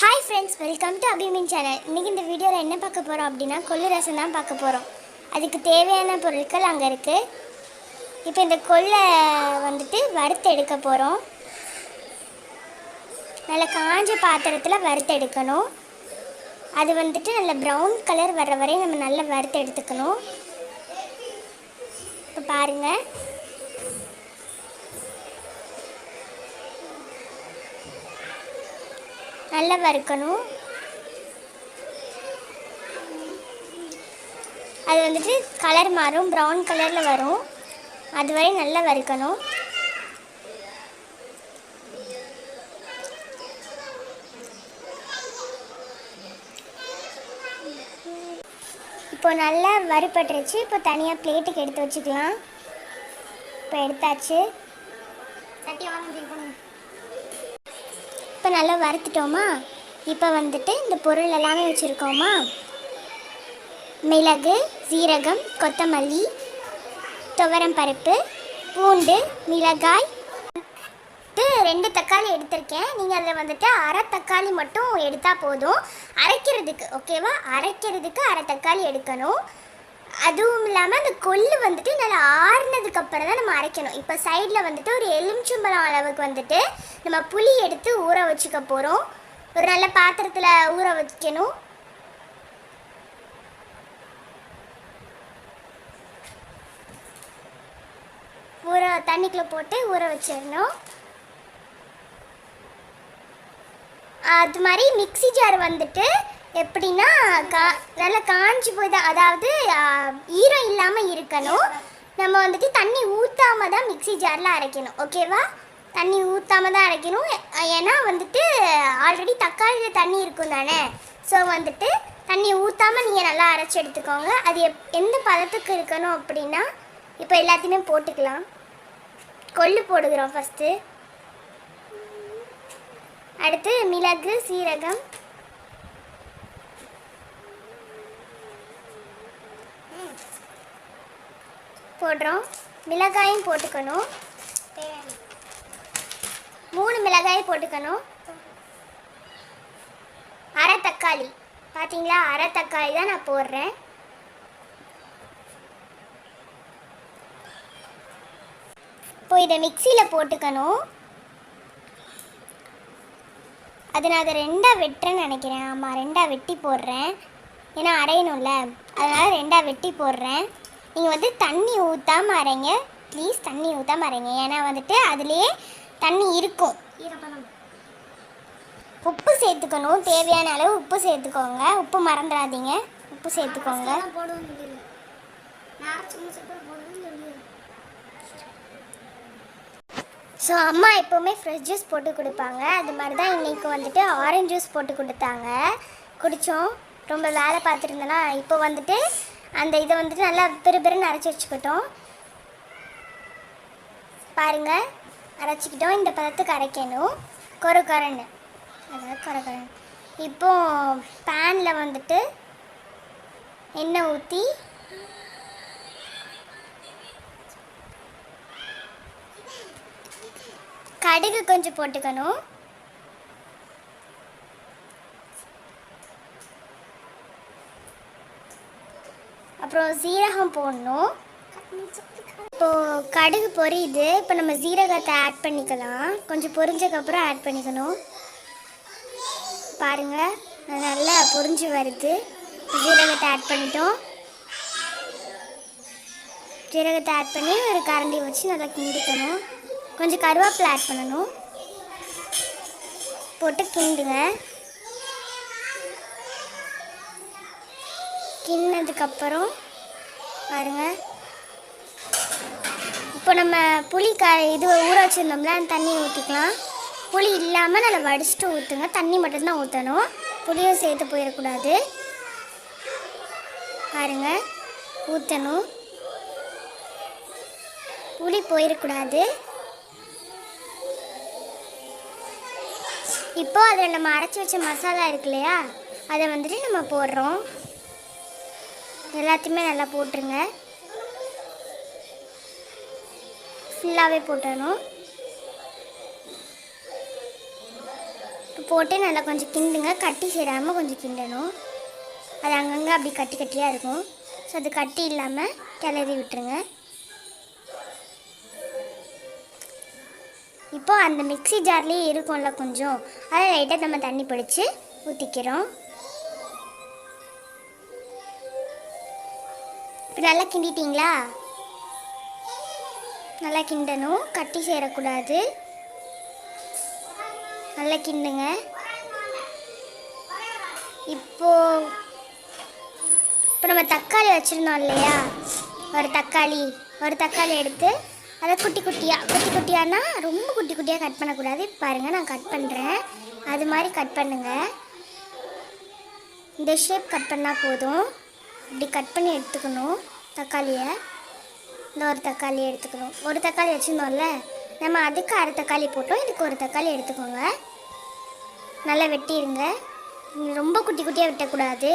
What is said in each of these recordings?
Hi friends, welcome to Abhimin channel. இன்றைக்கி இந்த வீடியோவில் என்ன பார்க்க போகிறோம் அப்படின்னா கொள்ளு ரசம் தான் பார்க்க போகிறோம். அதுக்கு தேவையான பொருட்கள் அங்கே இருக்குது. இப்போ இந்த கொள்ளை வந்துட்டு வறுத்து எடுக்க போகிறோம். நல்லா காஞ்ச பாத்திரத்தில் வறுத்து எடுக்கணும். அது வந்துட்டு நல்ல ப்ரௌன் கலர் வர்ற வரையும் நம்ம நல்லா வறுத்து எடுத்துக்கணும். இப்போ பாருங்கள், நல்லா வறுக்கணும். அது வந்துட்டு கலர் மாறும், ப்ரௌன் கலரில் வரும். அதுவரை நல்லா வறுக்கணும். இப்போ நல்லா வறுபட்டுருச்சு. இப்போ தனியாக பிளேட்டுக்கு எடுத்து வச்சுக்கலாம். இப்போ எடுத்தாச்சு. இப்போ நல்லா வறுத்துட்டோமா. இப்போ வந்துட்டு இந்த பொருள் எல்லாமே வச்சுருக்கோமா. மிளகு, சீரகம், கொத்தமல்லி, துவரம் பருப்பு, பூண்டு, மிளகாய், 2 தக்காளி எடுத்திருக்கேன். நீங்கள் அதில் வந்துட்டு அரை தக்காளி மட்டும் எடுத்தால் போதும் அரைக்கிறதுக்கு. ஓகேவா? அரைக்கிறதுக்கு அரை தக்காளி எடுக்கணும். அதுவும் இல்லாமல் அந்த கொள்ளு வந்துட்டு நல்லா ஆறுனதுக்கப்புறம் தான் நம்ம அரைக்கணும். இப்போ சைடில் வந்துட்டு ஒரு எலுமிச்சம்பழம் அளவுக்கு வந்துட்டு நம்ம புளி எடுத்து ஊற வச்சுக்க போகிறோம். ஒரு நல்ல பாத்திரத்தில் ஊற வைக்கணும். தண்ணிக்குள்ளே போட்டு ஊற வச்சிடணும். அது மாதிரி மிக்ஸி ஜார் வந்துட்டு எப்படின்னா நல்லா காஞ்சி போய் தான், அதாவது ஈரம் இல்லாமல் இருக்கணும். நம்ம வந்துட்டு தண்ணி ஊற்றாம தான் மிக்ஸி ஜாரில் அரைக்கணும். ஓகேவா? தண்ணி ஊற்றாம தான் அரைக்கணும். ஏன்னா வந்துட்டு ஆல்ரெடி தக்காளியில் தண்ணி இருக்கும் தானே. ஸோ வந்துட்டு தண்ணி ஊற்றாமல் நீங்கள் நல்லா அரைச்சி எடுத்துக்கோங்க. அது எந்த பதத்துக்கு இருக்கணும் அப்படின்னா, இப்போ எல்லாத்தையுமே போட்டுக்கலாம். கொள்ளு போடுகிறோம் ஃபஸ்ட்டு. அடுத்து மிளகு, சீரகம், போடுறோம். மிளகாயும் போட்டுக்கணும். 3 மிளகாய் போட்டுக்கணும். அரை தக்காளி, பார்த்தீங்களா? அரை தக்காளி தான் நான் போடுறேன். இப்போ இதை மிக்சியில் போட்டுக்கணும். அது நான் அதை 2ஆக வெட்டுறேன்னு நினைக்கிறேன். ஆமாம், 2ஆக வெட்டி போடுறேன். ஏன்னா அரையணும்ல, அதனால் 2ஆக வெட்டி போடுறேன். நீங்கள் வந்து தண்ணி ஊற்றாமல் அரைங்க ப்ளீஸ். தண்ணி ஊற்றாமல் அரைங்க. ஏன்னா வந்துட்டு அதுலேயே தண்ணி இருக்கும். உப்பு சேர்த்துக்கணும். தேவையான அளவு உப்பு சேர்த்துக்கோங்க. உப்பு மறந்துடாதீங்க, உப்பு சேர்த்துக்கோங்க. ஸோ அம்மா எப்போவுமே ஃப்ரெஷ் ஜூஸ் போட்டு கொடுப்பாங்க. அது மாதிரி தான் இன்றைக்கி வந்துட்டு ஆரஞ்சு ஜூஸ் போட்டு கொடுத்தாங்க. குடித்தோம். ரொம்ப வேலை பார்த்துருந்தேன்னா இப்போ வந்துட்டு அந்த இதை வந்துட்டு நல்லா பெருன்னு அரைச்சி வச்சுக்கிட்டோம். பாருங்கள், அரைச்சிக்கிட்டோம். இந்த பதத்துக்கு அரைக்கணும். கொரன்னு, அதாவது கொரன்னு. இப்போ பேனில் வந்துட்டு எண்ணெய் ஊற்றி கடுகு கொஞ்சம் போட்டுக்கணும். அப்புறம் சீரகம் போடணும். இப்போது கடுகு பொரியுது. இப்போ நம்ம சீரகத்தை ஆட் பண்ணிக்கலாம். கொஞ்சம் பொரிஞ்சதுக்கப்புறம் ஆட் பண்ணிக்கணும். பாருங்கள், நல்லா பொரிஞ்சு வருது. சீரகத்தை ஆட் பண்ணிட்டோம். சீரகத்தை ஆட் பண்ணி ஒரு கரண்டி வச்சு நல்லா கிண்டிக்கணும். கொஞ்சம் கருவேப்பிலை ஆட் பண்ணணும். போட்டு கிண்டுங்க. கிண்டினதுக்கப்புறம் பாருங்கள், இப்போ நம்ம புளி இது ஊற வச்சுருந்தோம்ல, அந்த தண்ணியை ஊற்றிக்கலாம். புளி இல்லாமல் நல்லா வடிச்சிட்டு ஊற்றுங்க. தண்ணி மட்டும்தான் ஊற்றணும். புளியும் சேர்த்து போயிடக்கூடாது. பாருங்கள், ஊற்றணும். புளி போயிடக்கூடாது. இப்போ அதில் நம்ம அரைச்சி வச்ச மசாலா இருக்கு இல்லையா, அதை வந்துட்டு நம்ம போடுறோம். எல்லாத்தையுமே நல்லா போட்டுருங்க. ஃபுல்லாகவே போட்டணும். போட்டு நல்லா கொஞ்சம் கிண்டுங்க. கட்டி சேராமல் கொஞ்சம் கிண்டணும். அது அங்கங்கே அப்படி கட்டி கட்டியாக இருக்கும். ஸோ அது கட்டி இல்லாமல் கிளறி விட்டுருங்க. இப்போ அந்த மிக்ஸி ஜார்லேயே இருக்கும்ல கொஞ்சம், அதை லைட்டாக நம்ம தண்ணி பிடிச்சி ஊற்றிக்கிறோம். இப்போ நல்லா கிண்டிட்டிங்களா? நல்லா கிண்டணும், கட்டி சேரக்கூடாது. நல்லா கிண்டுங்க. இப்போ நம்ம தக்காளி வச்சுருந்தோம் இல்லையா, ஒரு தக்காளி எடுத்து அதை குட்டி குட்டியானா ரொம்ப குட்டி குட்டியாக கட் பண்ணக்கூடாது. பாருங்கள், நான் கட் பண்ணுறேன். அது மாதிரி கட் பண்ணுங்கள். இந்த ஷேப் கட் பண்ணால் போதும். இப்படி கட் பண்ணி எடுத்துக்கணும் தக்காளியை. இந்த ஒரு தக்காளி எடுத்துக்கணும். ஒரு தக்காளி வச்சுருந்தோம்ல, நம்ம அதுக்கு அரை தக்காளி போட்டோம். இதுக்கு ஒரு தக்காளி எடுத்துக்கோங்க. நல்லா வெட்டிடுங்க. ரொம்ப குட்டி குட்டியாக வெட்டக்கூடாது.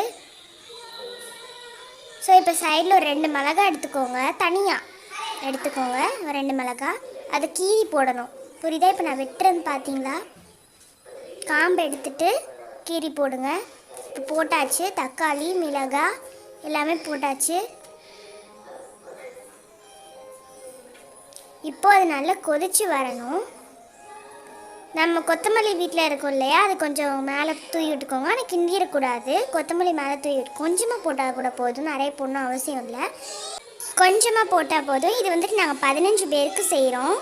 ஸோ இப்போ சைடில் ஒரு 2 மிளகாய் எடுத்துக்கோங்க. தனியாக எடுத்துக்கோங்க ஒரு 2 மிளகாய். அதை கீறி போடணும். புரியுதா? இப்போ நான் வெட்டுறேன்னு பார்த்தீங்களா? காம்பை எடுத்துட்டு கீறி போடுங்க. இப்போ போட்டாச்சு. தக்காளி, மிளகாய் எல்லாமே போட்டாச்சு. இப்போ அது நல்லா கொதிச்சு வரணும். நம்ம கொத்தமல்லி வீட்டில் இருக்கும் இல்லையா, அது கொஞ்சம் மேலே தூவி விட்டுக்கோங்க. ஆனால் கிண்டிடக்கூடாது. கொத்தமல்லி மேலே தூவி விட்டு கொஞ்சமாக போட்டால் கூட போதும். நிறைய போடணும் அவசியம் இல்லை. கொஞ்சமாக போட்டால் போதும். இது வந்துட்டு நாங்கள் 15 பேருக்கு செய்கிறோம்.